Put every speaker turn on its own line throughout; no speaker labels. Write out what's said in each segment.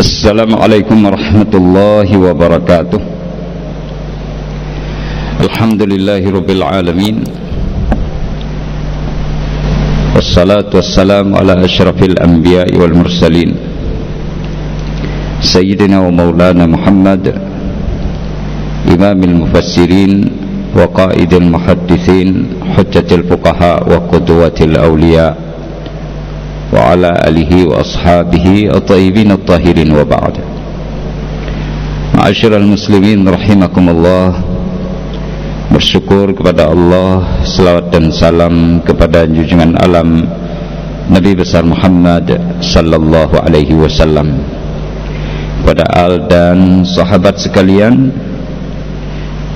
Assalamualaikum warahmatullahi wabarakatuh. Alhamdulillahirabbil alamin. Wassalatu wassalamu ala asyrafil anbiya'i wal mursalin. Sayyidina wa maulana Muhammad, imamil mufassirin wa qaidil muhaddithin, hujjatil fuqaha wa qudwatil awliya, wa ala alihi wa ashabihi at-tayyibin at-tahirin, wa ba'd. Ma'asyiral muslimin rahimakumullah, bersyukur kepada Allah, selawat dan salam kepada junjungan alam Nabi besar Muhammad sallallahu alaihi wasallam, kepada al dan sahabat sekalian,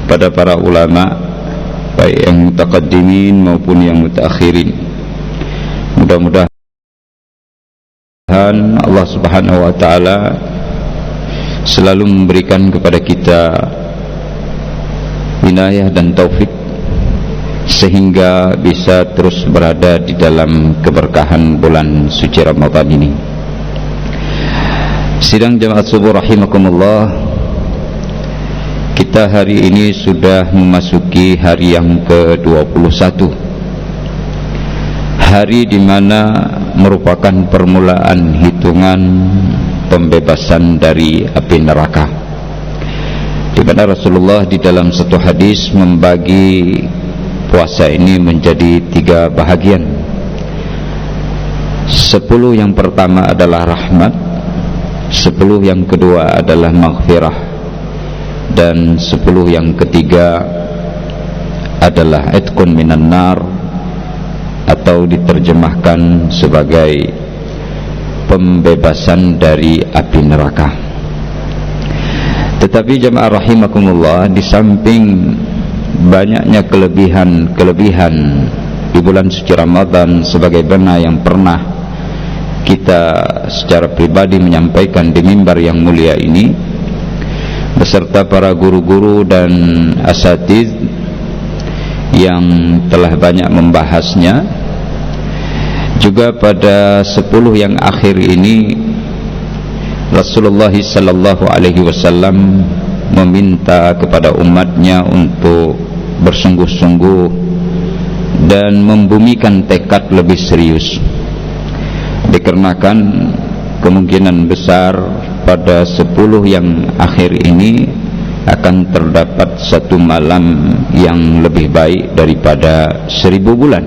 pada para ulama baik yang mutaqaddimin maupun yang mutaakhirin. Mudah-mudahan Allah Subhanahu wa taala selalu memberikan kepada kita inayah dan taufik sehingga bisa terus berada di dalam keberkahan bulan suci Ramadan ini. Sidang jemaat subuh rahimakumullah, kita hari ini sudah memasuki hari yang ke-21, hari di mana merupakan permulaan hitungan pembebasan dari api neraka, di mana Rasulullah di dalam satu hadis membagi puasa ini menjadi 3 bahagian. 10 yang pertama adalah rahmat, 10 yang kedua adalah maghfirah, dan 10 yang ketiga adalah itqun minan nar, atau diterjemahkan sebagai pembebasan dari api neraka. Tetapi jemaah rahimakumullah, di samping banyaknya kelebihan di bulan suci Ramadan, sebagaimana yang pernah kita secara pribadi menyampaikan di mimbar yang mulia ini beserta para guru-guru dan asatidz yang telah banyak membahasnya, juga pada 10 yang akhir ini Rasulullah sallallahu alaihi wasallam meminta kepada umatnya untuk bersungguh-sungguh dan membumikan tekad lebih serius, dikarenakan kemungkinan besar pada 10 yang akhir ini akan terdapat satu malam yang lebih baik daripada 1000 bulan,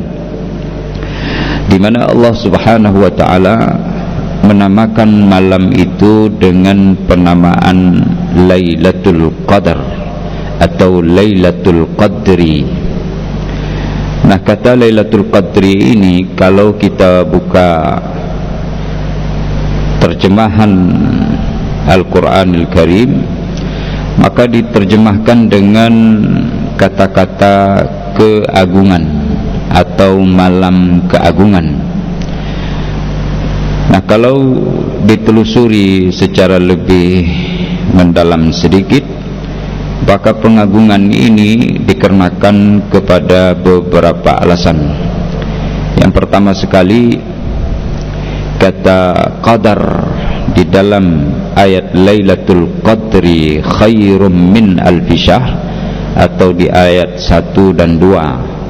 di mana Allah Subhanahu wa taala menamakan malam itu dengan penamaan Lailatul Qadar atau Lailatul Qadri. Nah, kata Lailatul Qadri ini kalau kita buka terjemahan Al-Quranul Karim, maka diterjemahkan dengan kata-kata keagungan atau malam keagungan. Nah, kalau ditelusuri secara lebih mendalam sedikit, maka pengagungan ini dikarenakan kepada beberapa alasan. Yang pertama sekali, kata qadar di dalam ayat Lailatul Qadri khairum min alfi syahr, atau di ayat 1 dan 2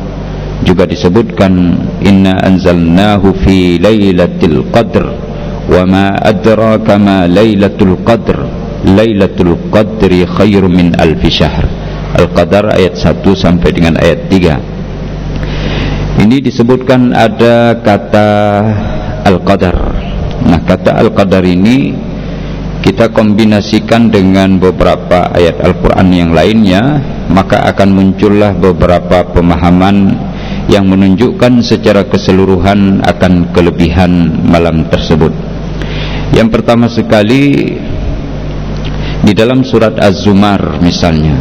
juga disebutkan inna anzalnahu fi lailatul qadr wa ma adraka ma lailatul qadr lailatul qadri khairum min alfi syahr. Al-Qadar ayat 1 sampai dengan ayat 3. Ini disebutkan ada kata Al-Qadar. Nah, kata Al-Qadar ini kita kombinasikan dengan beberapa ayat Al-Quran yang lainnya, maka akan muncullah beberapa pemahaman yang menunjukkan secara keseluruhan akan kelebihan malam tersebut. Yang pertama sekali, di dalam surat Az-Zumar misalnya,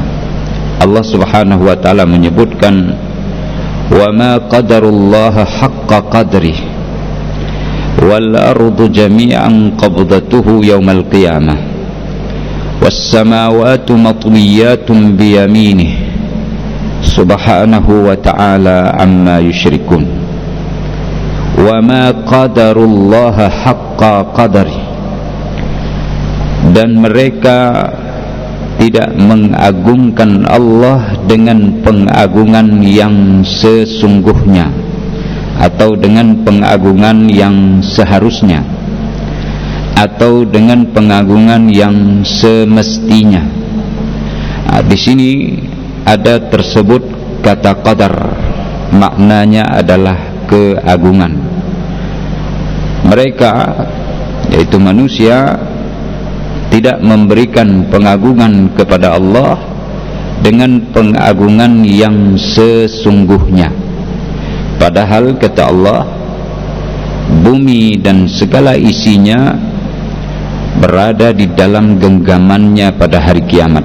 Allah Subhanahu wa taala menyebutkan wa ma qadarullaha haqqa qadrih wal ardu jami'an qabdatuhu yaumal qiyamah was samawati matwiyatun biyaminih subhanahu wa ta'ala amma yusyrikun wa ma qadarullaha haqqa qadari, dan mereka tidak mengagungkan Allah dengan pengagungan yang sesungguhnya atau dengan pengagungan yang seharusnya atau dengan pengagungan yang semestinya. Di sini ada tersebut kata qadar, maknanya adalah keagungan. Mereka, yaitu manusia, tidak memberikan pengagungan kepada Allah dengan pengagungan yang sesungguhnya. Padahal kata Allah, bumi dan segala isinya berada di dalam genggamannya pada hari kiamat,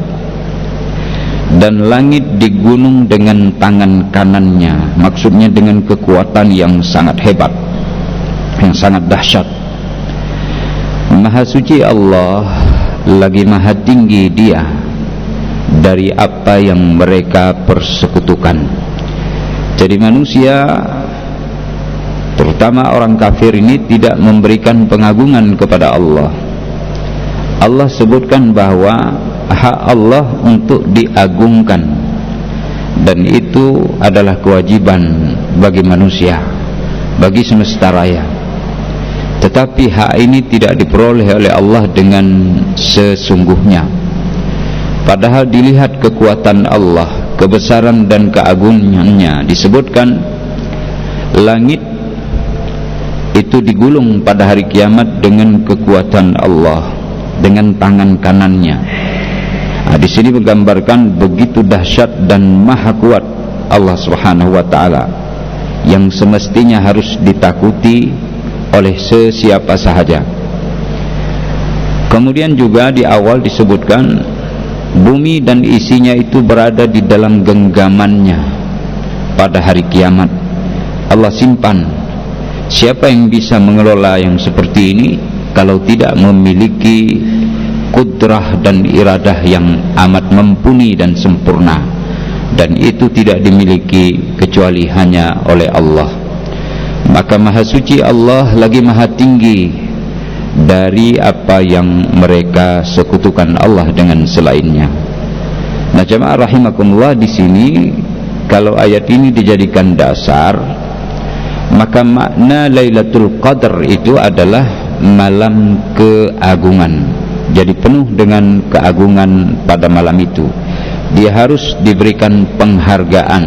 dan langit digunung dengan tangan kanannya, maksudnya dengan kekuatan yang sangat hebat, yang sangat dahsyat. Maha suci Allah, lagi maha tinggi Dia dari apa yang mereka persekutukan. Jadi manusia, terutama orang kafir ini, tidak memberikan pengagungan kepada Allah. Allah sebutkan bahwa hak Allah untuk diagungkan, dan itu adalah kewajiban bagi manusia, bagi semesta raya. Tetapi hak ini tidak diperoleh oleh Allah dengan sesungguhnya. Padahal dilihat kekuatan Allah, kebesaran dan keagungannya, disebutkan langit itu digulung pada hari kiamat dengan kekuatan Allah, dengan tangan kanannya. Di sini menggambarkan begitu dahsyat dan maha kuat Allah Subhanahu wa taala, yang semestinya harus ditakuti oleh sesiapa sahaja. Kemudian juga di awal disebutkan bumi dan isinya itu berada di dalam genggamannya pada hari kiamat. Allah simpan. Siapa yang bisa mengelola yang seperti ini kalau tidak memiliki kudrah dan iradah yang amat mumpuni dan sempurna, dan itu tidak dimiliki kecuali hanya oleh Allah. Maka maha suci Allah, lagi maha tinggi dari apa yang mereka sekutukan Allah dengan selainnya. Nah, jemaah rahimakumullah, di sini kalau ayat ini dijadikan dasar, maka makna Lailatul Qadar itu adalah malam keagungan. Jadi penuh dengan keagungan pada malam itu. Dia harus diberikan penghargaan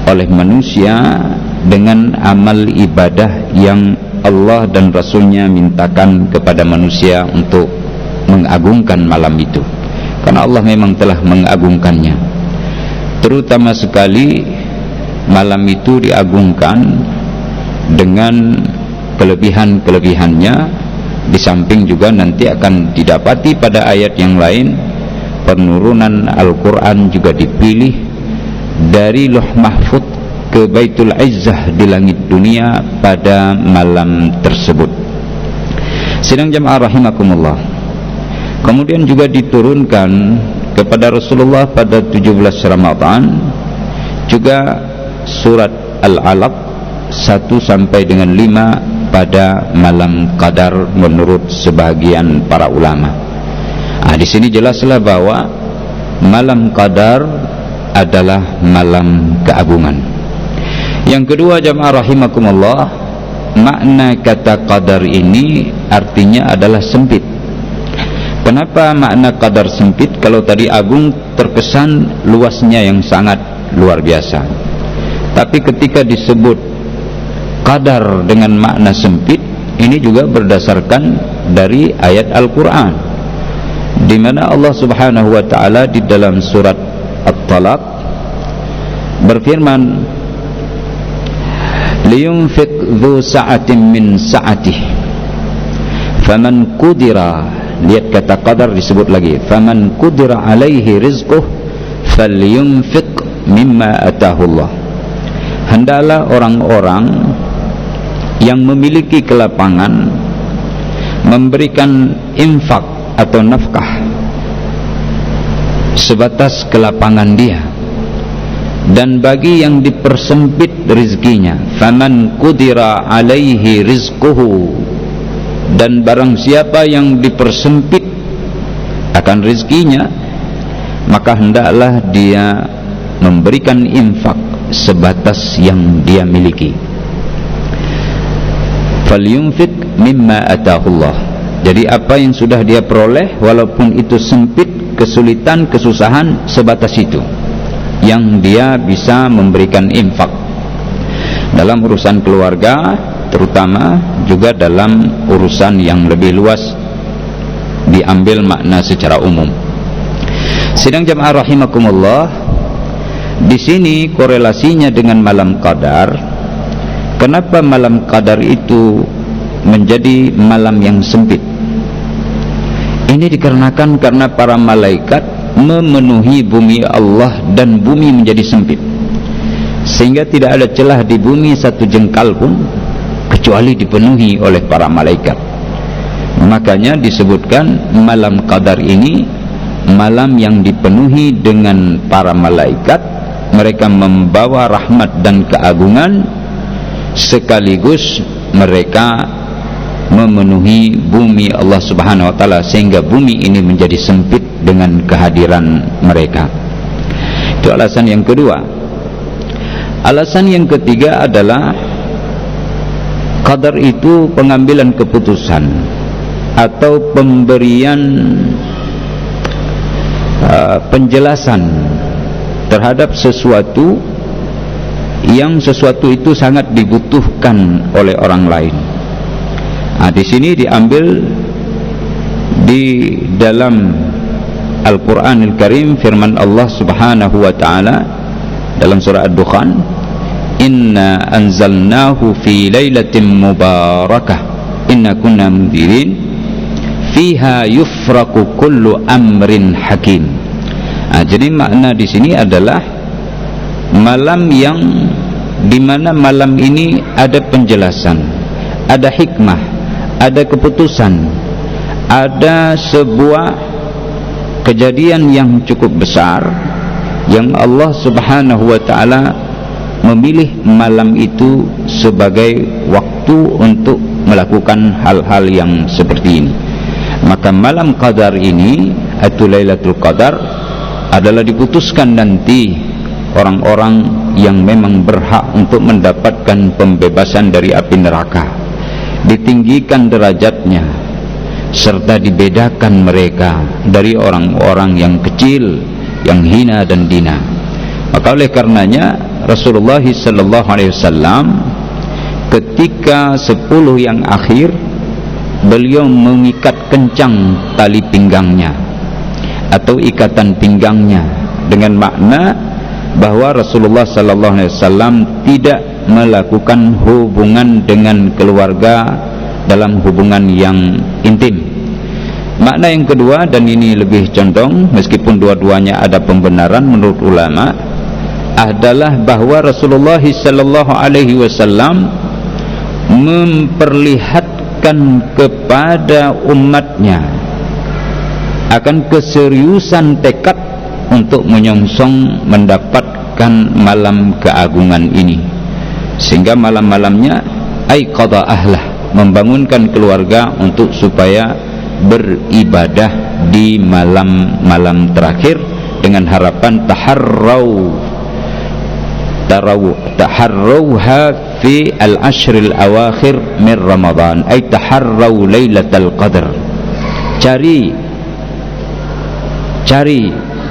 oleh manusia dengan amal ibadah yang Allah dan Rasulnya mintakan kepada manusia untuk mengagungkan malam itu. Karena Allah memang telah mengagungkannya. Terutama sekali malam itu diagungkan dengan kelebihan-kelebihannya. Di samping juga nanti akan didapati pada ayat yang lain, penurunan Al-Quran juga dipilih dari Lauh Mahfuz ke Baitul Izzah di langit dunia pada malam tersebut. Sedang jemaah rahimakumullah, kemudian juga diturunkan kepada Rasulullah pada 17 Ramadan juga surat Al-Alaq 1 sampai dengan 5 pada malam Qadar menurut sebagian para ulama. Di sini jelaslah bahwa malam Qadar adalah malam keagungan. Yang kedua, jamaah rahimakumullah, makna kata qadar ini artinya adalah sempit. Kenapa makna qadar sempit? Kalau tadi agung terkesan luasnya yang sangat luar biasa. Tapi ketika disebut qadar dengan makna sempit, ini juga berdasarkan dari ayat Al-Quran, di mana Allah Subhanahu wa taala di dalam surat At-Talaq berfirman, liyunfiq dzu sa'atin min sa'atih faman qudira, lihat kata qadar disebut lagi, faman qudira alaihi rizquh falyunfiq mimma atahullah. Hendaklah orang-orang yang memiliki kelapangan memberikan infak atau nafkah sebatas kelapangan dia, Dan bagi yang dipersempit rizkinya, faman qudira alaihi rizquhu, dan barang siapa yang dipersempit akan rizkinya, maka hendaklah dia memberikan infak sebatas yang dia miliki. Falyunfiq mimma atahullah. Jadi apa yang sudah dia peroleh, walaupun itu sempit, kesulitan, kesusahan, sebatas itu yang dia bisa memberikan infak dalam urusan keluarga, terutama juga dalam urusan yang lebih luas, diambil makna secara umum. Sidang jamaah rahimakumullah, di sini korelasinya dengan malam qadar. Kenapa malam qadar itu menjadi malam yang sempit? Ini dikarenakan karena para malaikat memenuhi bumi Allah dan bumi menjadi sempit, sehingga tidak ada celah di bumi satu jengkal pun kecuali dipenuhi oleh para malaikat. Makanya disebutkan malam qadar ini malam yang dipenuhi dengan para malaikat. Mereka membawa rahmat dan keagungan, sekaligus mereka memenuhi bumi Allah Subhanahu wa taala, sehingga bumi ini menjadi sempit dengan kehadiran mereka. Itu alasan yang kedua. Alasan yang ketiga adalah qadar itu pengambilan keputusan atau pemberian penjelasan terhadap sesuatu yang sesuatu itu sangat dibutuhkan oleh orang lain. Di sini diambil di dalam Al-Quranul Karim firman Allah Subhanahu wa ta'ala dalam surah Ad-Dukhan, inna anzalnahu fi lailatin mubarakah inna kunna mundirin fiha yufraku kullu amrin hakim. Jadi makna di sini adalah malam yang dimana malam ini ada penjelasan, ada hikmah, ada keputusan, ada sebuah kejadian yang cukup besar yang Allah Subhanahu wa ta'ala memilih malam itu sebagai waktu untuk melakukan hal-hal yang seperti ini. Maka malam qadar ini atau Lailatul Qadar adalah diputuskan nanti orang-orang yang memang berhak untuk mendapatkan pembebasan dari api neraka, ditinggikan derajatnya, serta dibedakan mereka dari orang-orang yang kecil, yang hina dan dina. Maka oleh karenanya Rasulullah sallallahu alaihi wasallam ketika 10 yang akhir, beliau mengikat kencang tali pinggangnya atau ikatan pinggangnya, dengan makna bahwa Rasulullah sallallahu alaihi wasallam tidak melakukan hubungan dengan keluarga dalam hubungan yang intim. Makna yang kedua, dan ini lebih condong meskipun dua-duanya ada pembenaran menurut ulama, adalah bahwa Rasulullah sallallahu alaihi wasallam memperlihatkan kepada umatnya akan keseriusan tekad untuk menyongsong mendapatkan malam keagungan ini, sehingga malam-malamnya aiqadha ahlah, membangunkan keluarga untuk supaya beribadah di malam-malam terakhir dengan harapan taharrauha fi al-ashril awakhir min Ramadan, ay taharrau lailatul qadar, cari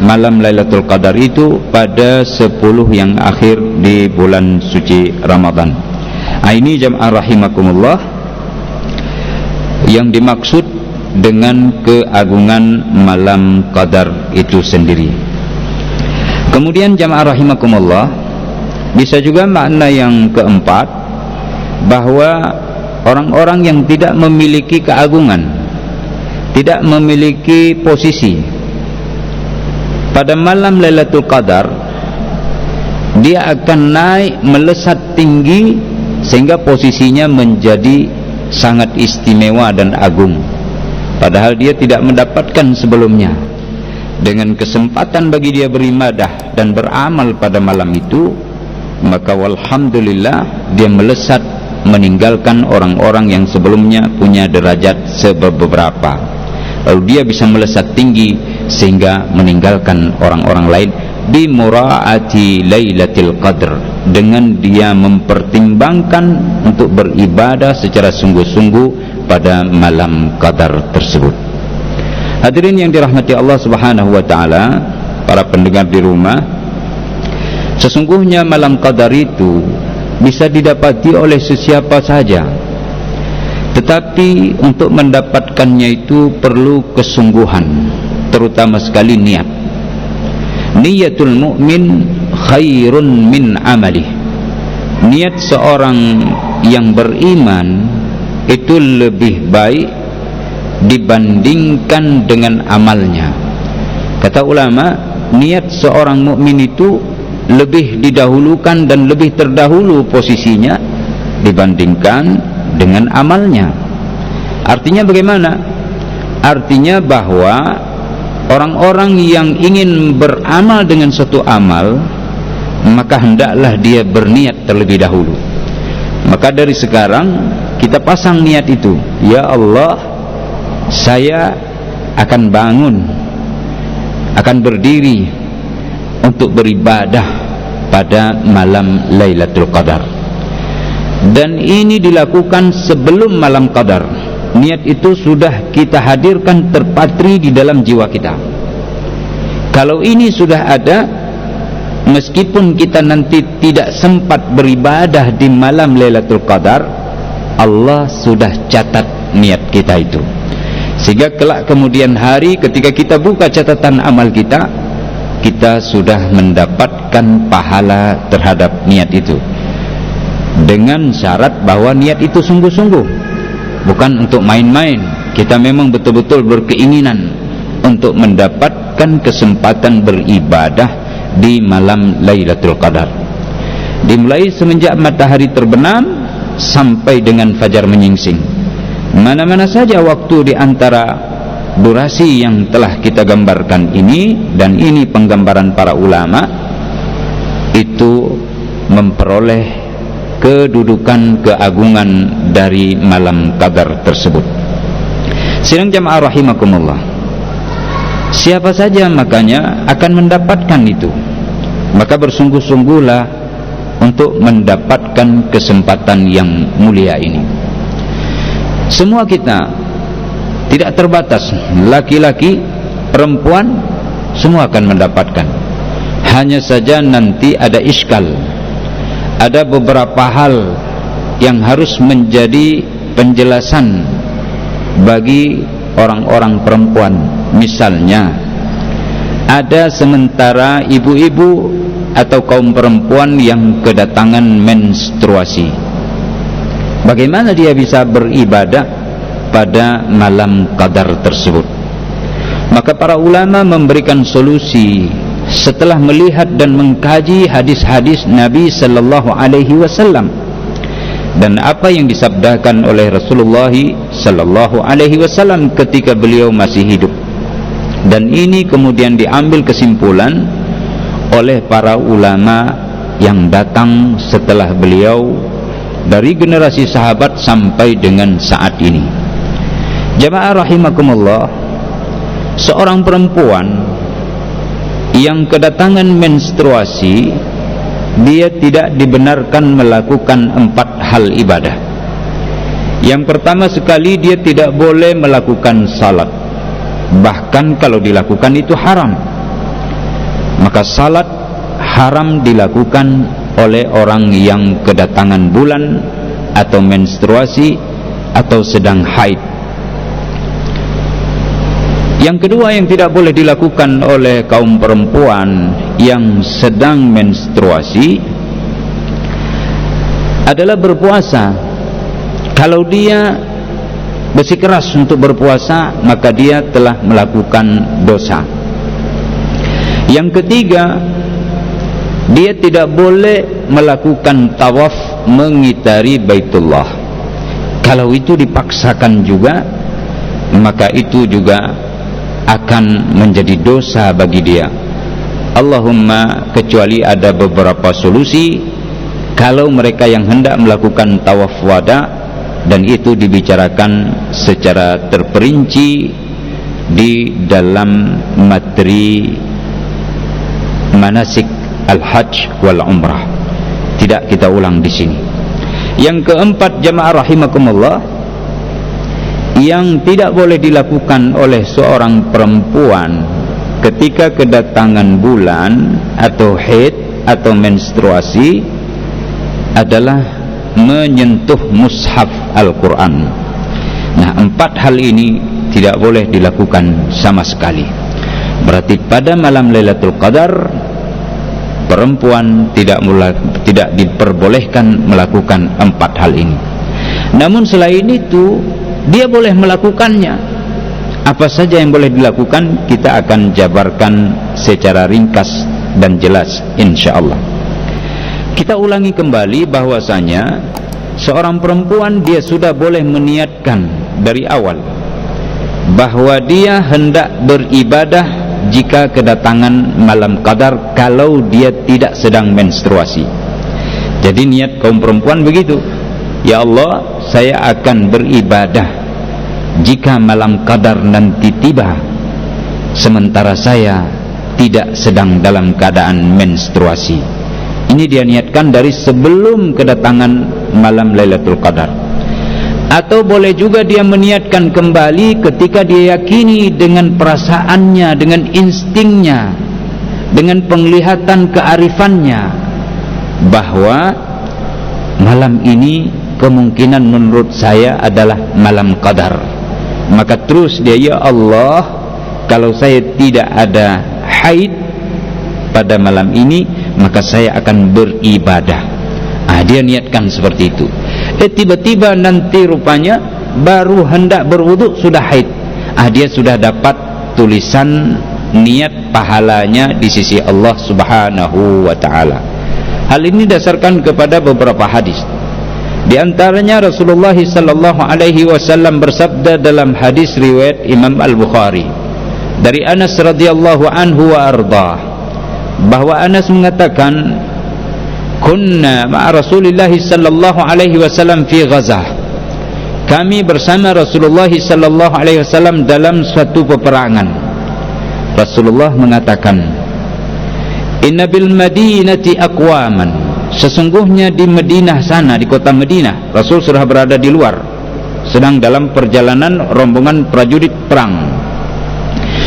malam Lailatul Qadar itu pada 10 yang akhir di bulan suci Ramadan. Ini jamaah rahimakumullah yang dimaksud dengan keagungan malam Qadar itu sendiri. Kemudian jamaah rahimakumullah, bisa juga makna yang keempat, bahwa orang-orang yang tidak memiliki keagungan, tidak memiliki posisi pada malam Lailatul Qadar, dia akan naik melesat tinggi sehingga posisinya menjadi sangat istimewa dan agung, padahal dia tidak mendapatkan sebelumnya. dengan kesempatan bagi dia beribadah dan beramal pada malam itu, maka walhamdulillah dia melesat meninggalkan orang-orang yang sebelumnya punya derajat sebeberapa. Lalu dia bisa melesat tinggi sehingga meninggalkan orang-orang lain bi muraati Lailatul Qadar, dengan dia mempertimbangkan untuk beribadah secara sungguh-sungguh pada malam Qadar tersebut. Hadirin yang dirahmati Allah Subhanahu wa taala, para pendengar di rumah, sesungguhnya malam Qadar itu bisa didapati oleh sesiapa saja. Tetapi untuk mendapatkannya itu perlu kesungguhan, terutama sekali niat. Niyatul mu'min khairun min amalih. Niat seorang yang beriman itu lebih baik dibandingkan dengan amalnya. Kata ulama, niat seorang mukmin itu lebih didahulukan dan lebih terdahulu posisinya dibandingkan dengan amalnya. Artinya bagaimana? Artinya bahwa orang-orang yang ingin beramal dengan suatu amal, maka hendaklah dia berniat terlebih dahulu. Maka dari sekarang kita pasang niat itu, ya Allah, saya akan bangun, akan berdiri untuk beribadah pada malam Lailatul Qadar. Dan ini dilakukan sebelum malam Qadar. Niat itu sudah kita hadirkan terpatri di dalam jiwa kita. Kalau ini sudah ada, meskipun kita nanti tidak sempat beribadah di malam Lailatul Qadar, Allah sudah catat niat kita itu. Sehingga kelak kemudian hari ketika kita buka catatan amal kita, kita sudah mendapatkan pahala terhadap niat itu, dengan syarat bahwa niat itu sungguh-sungguh, bukan untuk main-main. Kita memang betul-betul berkeinginan untuk mendapatkan kesempatan beribadah di malam Lailatul Qadar. Dimulai semenjak matahari terbenam sampai dengan fajar menyingsing. Mana-mana saja waktu di antara durasi yang telah kita gambarkan ini, dan ini penggambaran para ulama, itu memperoleh kedudukan keagungan dari malam Qadar tersebut. Sidang jamaah rahimakumullah, siapa saja makanya akan mendapatkan itu. Maka bersungguh-sungguhlah untuk mendapatkan kesempatan yang mulia ini. Semua kita tidak terbatas, laki-laki, perempuan, semua akan mendapatkan. Hanya saja nanti ada iskal, ada beberapa hal yang harus menjadi penjelasan bagi orang-orang perempuan. Misalnya, ada sementara ibu-ibu atau kaum perempuan yang kedatangan menstruasi. Bagaimana dia bisa beribadah pada malam Qadar tersebut? Maka para ulama memberikan solusi setelah melihat dan mengkaji hadis-hadis Nabi sallallahu alaihi wasallam dan apa yang disabdakan oleh Rasulullah sallallahu alaihi wasallam ketika beliau masih hidup. Dan ini kemudian diambil kesimpulan oleh para ulama yang datang setelah beliau, dari generasi sahabat sampai dengan saat ini. Jamaah rahimakumullah, seorang perempuan yang kedatangan menstruasi, dia tidak dibenarkan melakukan 4 hal ibadah. Yang pertama sekali, dia tidak boleh melakukan salat. Bahkan kalau dilakukan itu haram. Maka salat haram dilakukan oleh orang yang kedatangan bulan atau menstruasi atau sedang haid. Yang kedua yang tidak boleh dilakukan oleh kaum perempuan yang sedang menstruasi adalah berpuasa. Kalau dia bersikeras untuk berpuasa, maka dia telah melakukan dosa. Yang ketiga, dia tidak boleh melakukan tawaf mengitari Baitullah. Kalau itu dipaksakan juga, maka itu juga akan menjadi dosa bagi dia. Allahumma kecuali ada beberapa solusi kalau mereka yang hendak melakukan tawaf wada, dan itu dibicarakan secara terperinci di dalam materi manasik al-hajj wal umrah. Tidak kita ulang di sini. Yang keempat, jamaah rahimakumullah, yang tidak boleh dilakukan oleh seorang perempuan ketika kedatangan bulan atau haid atau menstruasi adalah menyentuh mushaf Al-Quran. Nah, 4 hal ini tidak boleh dilakukan sama sekali. Berarti pada malam Lailatul Qadar perempuan tidak diperbolehkan melakukan 4 hal ini. Namun selain itu dia boleh melakukannya. Apa saja yang boleh dilakukan kita akan jabarkan secara ringkas dan jelas insyaallah. Kita ulangi kembali bahwasanya seorang perempuan dia sudah boleh meniatkan dari awal bahwa dia hendak beribadah jika kedatangan malam qadar kalau dia tidak sedang menstruasi. Jadi niat kaum perempuan begitu, ya Allah, saya akan beribadah jika malam qadar nanti tiba sementara saya tidak sedang dalam keadaan menstruasi. Ini dia niatkan dari sebelum kedatangan malam Lailatul Qadar. Atau boleh juga dia meniatkan kembali ketika dia yakini dengan perasaannya, dengan instingnya, dengan penglihatan kearifannya bahwa malam ini kemungkinan menurut saya adalah malam Qadar. Maka terus dia, ya Allah, kalau saya tidak ada haid pada malam ini, maka saya akan beribadah. Dia niatkan seperti itu. Tiba-tiba nanti rupanya baru hendak berwudu sudah haid. Dia sudah dapat tulisan niat pahalanya di sisi Allah Subhanahu wa taala. Hal ini dasarkan kepada beberapa hadis. Di antaranya Rasulullah sallallahu alaihi wasallam bersabda dalam hadis riwayat Imam Al-Bukhari dari Anas radhiyallahu anhu wa ardhah, bahwa Anas mengatakan, kunna ma'a Rasulillah sallallahu alaihi wasallam fi ghazah. Kami bersama Rasulullah sallallahu alaihi wasallam dalam suatu peperangan. Rasulullah mengatakan, inna bil madinati aqwaman, sesungguhnya di Madinah sana, di kota Madinah, Rasul sudah berada di luar, sedang dalam perjalanan rombongan prajurit perang.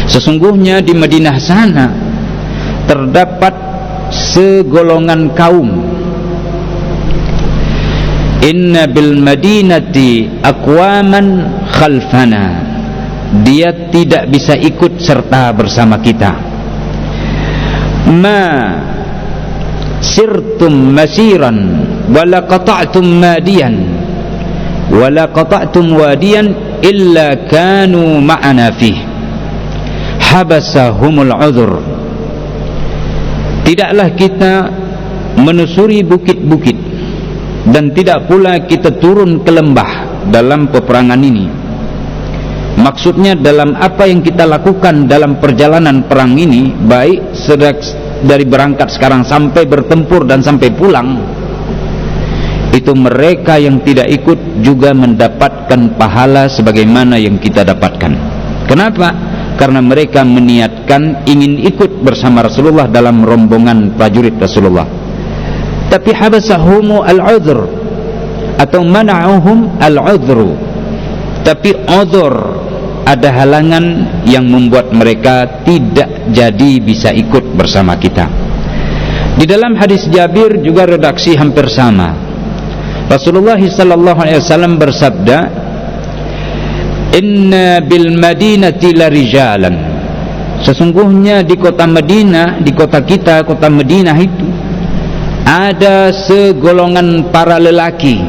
Sesungguhnya di Madinah sana terdapat segolongan kaum. Inna bil madinati aqwaman khalfana, dia tidak bisa ikut serta bersama kita. Ma sirtum masiran wala qata'tum madiyan wala qata'tum wadiyan illa kanu ma'ana fih habasahumul udhur. Tidaklah kita menusuri bukit-bukit dan tidak pula kita turun ke lembah dalam peperangan ini. Maksudnya dalam apa yang kita lakukan dalam perjalanan perang ini, baik dari berangkat sekarang sampai bertempur dan sampai pulang, itu mereka yang tidak ikut juga mendapatkan pahala sebagaimana yang kita dapatkan. Kenapa? Karena mereka meniatkan ingin ikut bersama Rasulullah dalam rombongan prajurit Rasulullah. Tapi habasahumu al-udhr, atau mana'uhum al-udhru, tapi udhur, ada halangan yang membuat mereka tidak jadi bisa ikut bersama kita. Di dalam hadis Jabir juga redaksi hampir sama. Rasulullah sallallahu alaihi wasallam bersabda, inna bil madinati la rijalan, sesungguhnya di kota Madinah, di kota kita, kota Madinah itu ada segolongan para lelaki.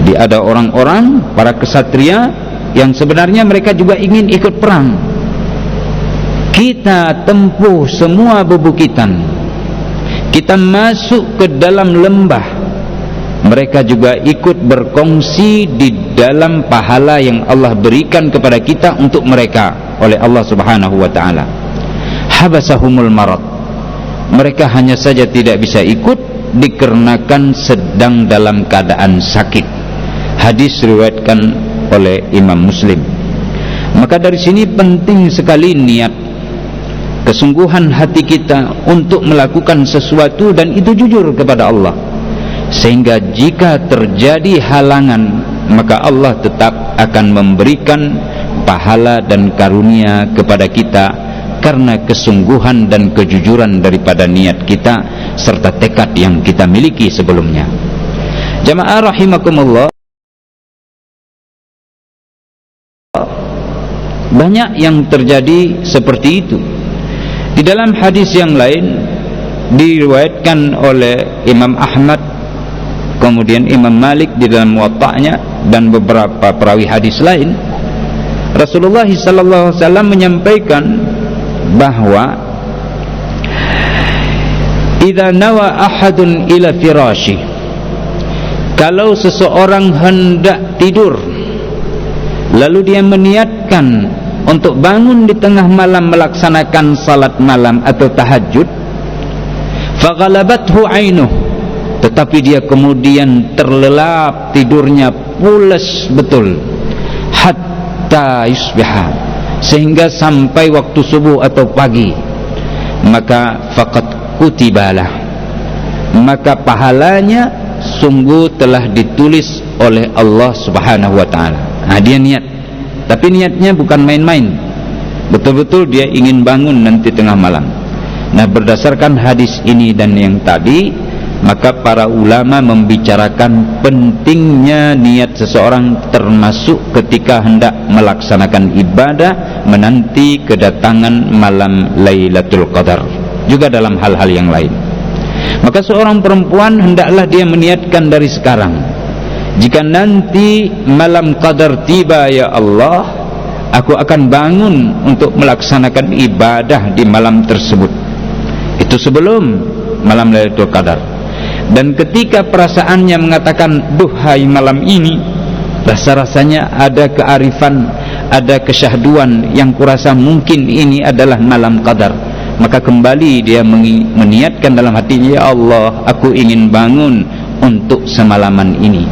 Jadi ada orang-orang, para kesatria yang sebenarnya mereka juga ingin ikut perang. Kita tempuh semua bebukitan, kita masuk ke dalam lembah, mereka juga ikut berkongsi di dalam pahala yang Allah berikan kepada kita untuk mereka. oleh Allah Subhanahu wa taala. Habasahumul marad, mereka hanya saja tidak bisa ikut dikarenakan sedang dalam keadaan sakit. Hadis riwayatkan oleh Imam Muslim. Maka dari sini penting sekali niat, kesungguhan hati kita untuk melakukan sesuatu dan itu jujur kepada Allah, sehingga jika terjadi halangan maka Allah tetap akan memberikan pahala dan karunia kepada kita karena kesungguhan dan kejujuran daripada niat kita serta tekad yang kita miliki sebelumnya. Jamaah rahimakumullah, banyak yang terjadi seperti itu. Di dalam hadis yang lain diriwayatkan oleh Imam Ahmad, kemudian Imam Malik di dalam Muwatta'nya dan beberapa perawi hadis lain, Rasulullah sallallahu alaihi wasallam menyampaikan bahwa idza nawa ahadun ila firashi, kalau seseorang hendak tidur lalu dia meniatkan untuk bangun di tengah malam melaksanakan salat malam atau tahajud, faghalabathu ainuh, tetapi dia kemudian terlelap tidurnya pules betul, hatta yusbiha, sehingga sampai waktu subuh atau pagi, maka faqad kutibalah, maka pahalanya sungguh telah ditulis oleh Allah Subhanahu wa taala. Nah, dia niat, tapi niatnya bukan main-main, betul-betul dia ingin bangun nanti tengah malam. Nah, berdasarkan hadis ini dan yang tadi, maka para ulama membicarakan pentingnya niat seseorang termasuk ketika hendak melaksanakan ibadah menanti kedatangan malam Lailatul Qadar, juga dalam hal-hal yang lain. Maka seorang perempuan hendaklah dia meniatkan dari sekarang, jika nanti malam Qadar tiba, ya Allah, aku akan bangun untuk melaksanakan ibadah di malam tersebut. Itu sebelum malam Lailatul Qadar. Dan ketika perasaannya mengatakan, duhai malam ini, rasa-rasanya ada kearifan, ada kesyahduan yang kurasa mungkin ini adalah malam Qadar, maka kembali dia meniatkan dalam hatinya, ya Allah, aku ingin bangun untuk semalaman ini.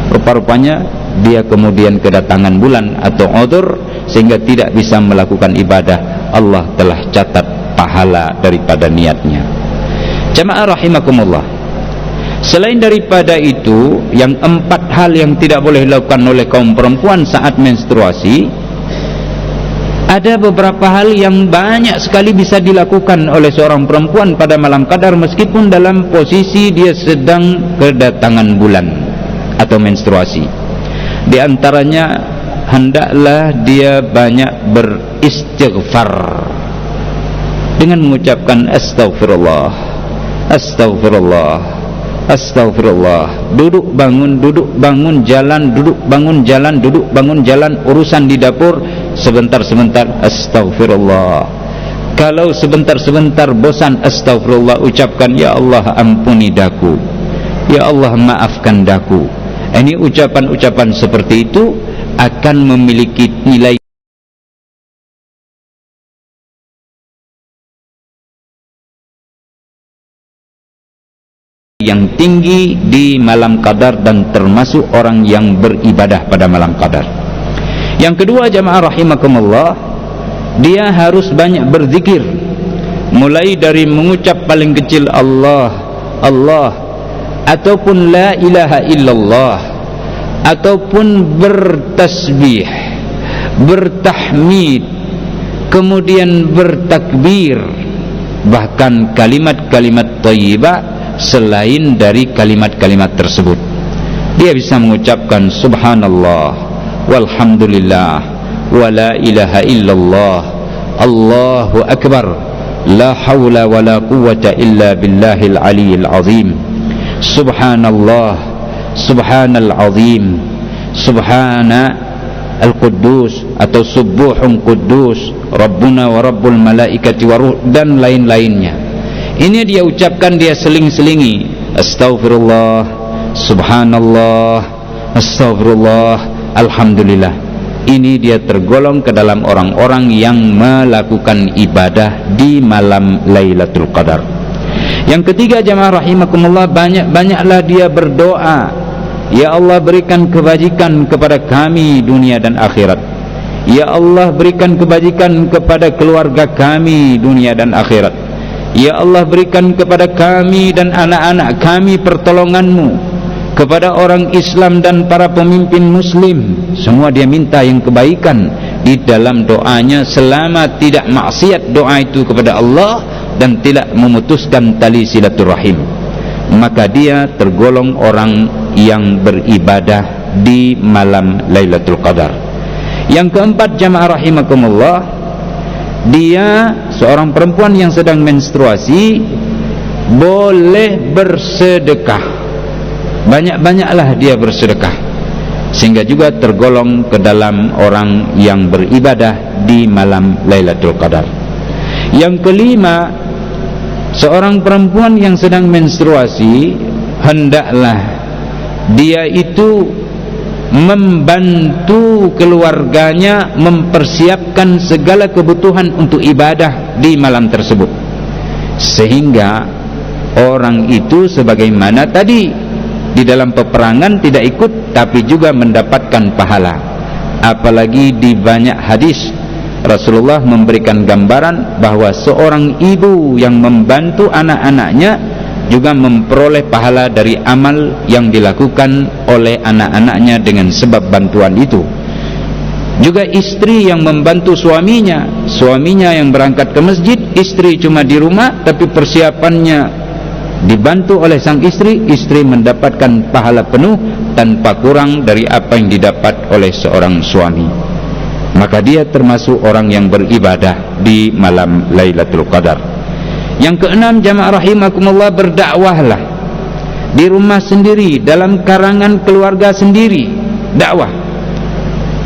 Rupa-rupanya dia kemudian kedatangan bulan atau udzur sehingga tidak bisa melakukan ibadah. Allah telah catat pahala daripada niatnya. Jamaah rahimakumullah, selain daripada itu, yang 4 hal yang tidak boleh dilakukan oleh kaum perempuan saat menstruasi, ada beberapa hal yang banyak sekali bisa dilakukan oleh seorang perempuan pada malam Qadar meskipun dalam posisi dia sedang kedatangan bulan atau menstruasi. Di antaranya, hendaklah dia banyak beristighfar dengan mengucapkan astaghfirullah, astaghfirullah, astaghfirullah. Duduk bangun jalan, duduk bangun jalan, duduk bangun jalan. Urusan di dapur sebentar-sebentar astaghfirullah. Kalau sebentar-sebentar bosan, astaghfirullah, ucapkan, ya Allah ampuni daku, ya Allah maafkan daku. Ini ucapan-ucapan seperti itu akan memiliki nilai yang tinggi di malam Qadar dan termasuk orang yang beribadah pada malam Qadar. Yang kedua, jamaah rahimakumullah, dia harus banyak berzikir, mulai dari mengucap paling kecil Allah, Allah, ataupun la ilaha illallah, ataupun bertasbih, bertahmid, kemudian bertakbir, bahkan kalimat-kalimat thayyibah selain dari kalimat-kalimat tersebut. Dia bisa mengucapkan subhanallah, walhamdulillah, wa la ilaha illallah, Allahu akbar, la hawla wa la quwwata illa billahil aliyil azim, subhanallah, subhanal azim, subhana al-quddus atau subuhun quddus, rabbuna wa rabbul malaikati wa ruh, dan lain-lainnya. Ini dia ucapkan, dia seling-selingi, astaghfirullah, subhanallah, astaghfirullah, alhamdulillah. ini dia tergolong ke dalam orang-orang yang melakukan ibadah di malam Lailatul Qadar. Yang ketiga, jamaah rahimakumullah, banyak-banyaklah dia berdoa, ya Allah berikan kebajikan kepada kami dunia dan akhirat. Ya Allah berikan kebajikan kepada keluarga kami dunia dan akhirat. Ya Allah berikan kepada kami dan anak-anak kami pertolongan-Mu. Kepada orang Islam dan para pemimpin Muslim, semua dia minta yang kebaikan di dalam doanya, selama tidak maksiat doa itu kepada Allah dan tidak memutuskan tali silaturahim, maka dia tergolong orang yang beribadah di malam Lailatul Qadar. Yang keempat, jamaah rahimakumullah, dia seorang perempuan yang sedang menstruasi boleh bersedekah. Banyak-banyaklah dia bersedekah, sehingga juga tergolong ke dalam orang yang beribadah di malam Lailatul Qadar. Yang kelima, seorang perempuan yang sedang menstruasi hendaklah dia itu membantu keluarganya mempersiapkan segala kebutuhan untuk ibadah di malam tersebut, sehingga orang itu sebagaimana tadi di dalam peperangan tidak ikut tapi juga mendapatkan pahala. Apalagi di banyak hadis Rasulullah memberikan gambaran bahwa seorang ibu yang membantu anak-anaknya juga memperoleh pahala dari amal yang dilakukan oleh anak-anaknya dengan sebab bantuan itu. Juga istri yang membantu suaminya yang berangkat ke masjid, istri cuma di rumah tapi persiapannya dibantu oleh sang istri mendapatkan pahala penuh tanpa kurang dari apa yang didapat oleh seorang suami. Maka dia termasuk orang yang beribadah di malam Lailatul Qadar. Yang keenam, jamaah rahimakumullah, berdakwahlah di rumah sendiri, dalam karangan keluarga sendiri, dakwah.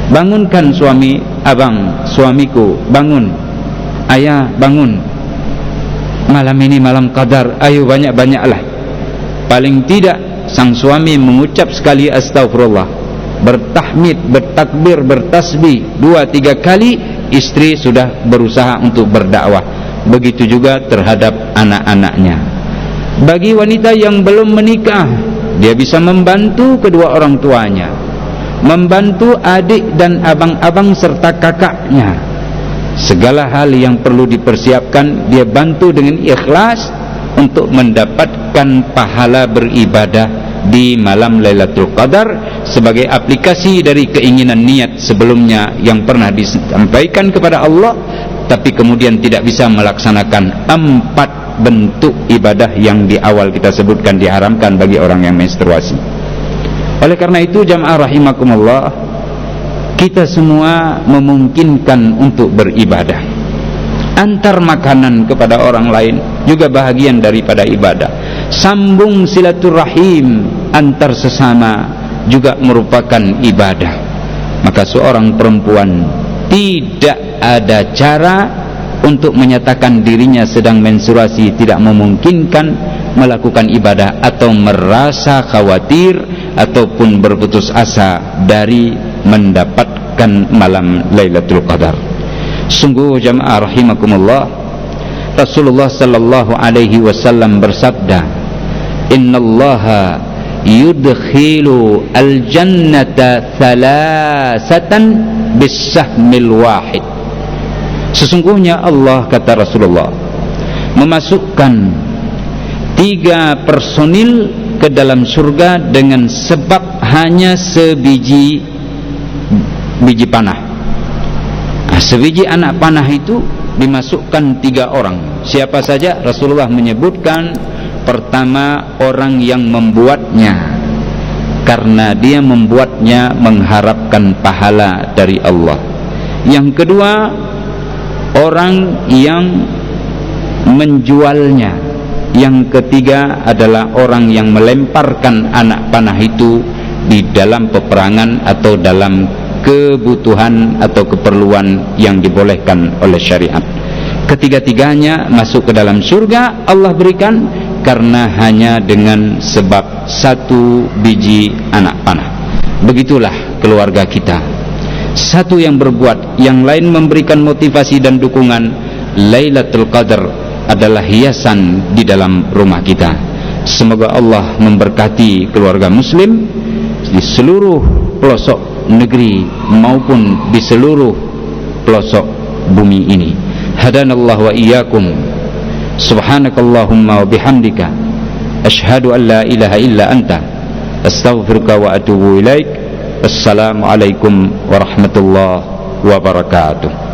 Bangunkan suami, abang, suamiku, bangun, ayah, bangun, malam ini malam Qadar, ayo banyak-banyaklah. Paling tidak sang suami mengucap sekali astagfirullah, bertahmid, bertakbir, bertasbih 2-3 kali, istri sudah berusaha untuk berdakwah. Begitu juga terhadap anak-anaknya. Bagi wanita yang belum menikah, dia bisa membantu kedua orang tuanya, membantu adik dan abang-abang serta kakaknya. Segala hal yang perlu dipersiapkan dia bantu dengan ikhlas untuk mendapatkan pahala beribadah di malam Lailatul Qadar, sebagai aplikasi dari keinginan niat sebelumnya yang pernah disampaikan kepada Allah, tapi kemudian tidak bisa melaksanakan 4 bentuk ibadah yang di awal kita sebutkan diharamkan bagi orang yang menstruasi. Oleh karena itu, jamaah rahimakumullah, kita semua memungkinkan untuk beribadah. Antar makanan kepada orang lain juga bahagian daripada ibadah. Sambung silaturahim antar sesama juga merupakan ibadah. Maka seorang perempuan tidak ada cara untuk menyatakan dirinya sedang menstruasi tidak memungkinkan melakukan ibadah, atau merasa khawatir ataupun berputus asa dari mendapatkan malam Lailatul Qadar. Sungguh jamaah rahimakumullah, Rasulullah sallallahu alaihi wasallam bersabda, innallaha yudkhilu al-jannata thalathatan bis-sahmil wahid. Sesungguhnya Allah, kata Rasulullah, memasukkan 3 personil ke dalam surga dengan sebab hanya sebiji panah. Sebiji anak panah itu dimasukkan 3 orang. Siapa saja? Rasulullah menyebutkan, pertama, orang yang membuatnya, karena dia membuatnya mengharapkan pahala dari Allah. Yang kedua, orang yang menjualnya. Yang ketiga adalah orang yang melemparkan anak panah itu di dalam peperangan atau dalam kebutuhan atau keperluan yang dibolehkan oleh syariat. Ketiga-tiganya masuk ke dalam surga Allah berikan karena hanya dengan sebab 1 biji anak panah. Begitulah keluarga kita. satu yang berbuat, yang lain memberikan motivasi dan dukungan. Lailatul Qadar adalah hiasan di dalam rumah kita. Semoga Allah memberkati keluarga muslim di seluruh pelosok negeri maupun di seluruh pelosok bumi ini. Hadanallahu wa iyyakum. Subhanakallahumma wa bihamdika asyhadu an la ilaha illa anta astaghfiruka wa atubu ilaik. Assalamualaikum warahmatullahi wabarakatuh.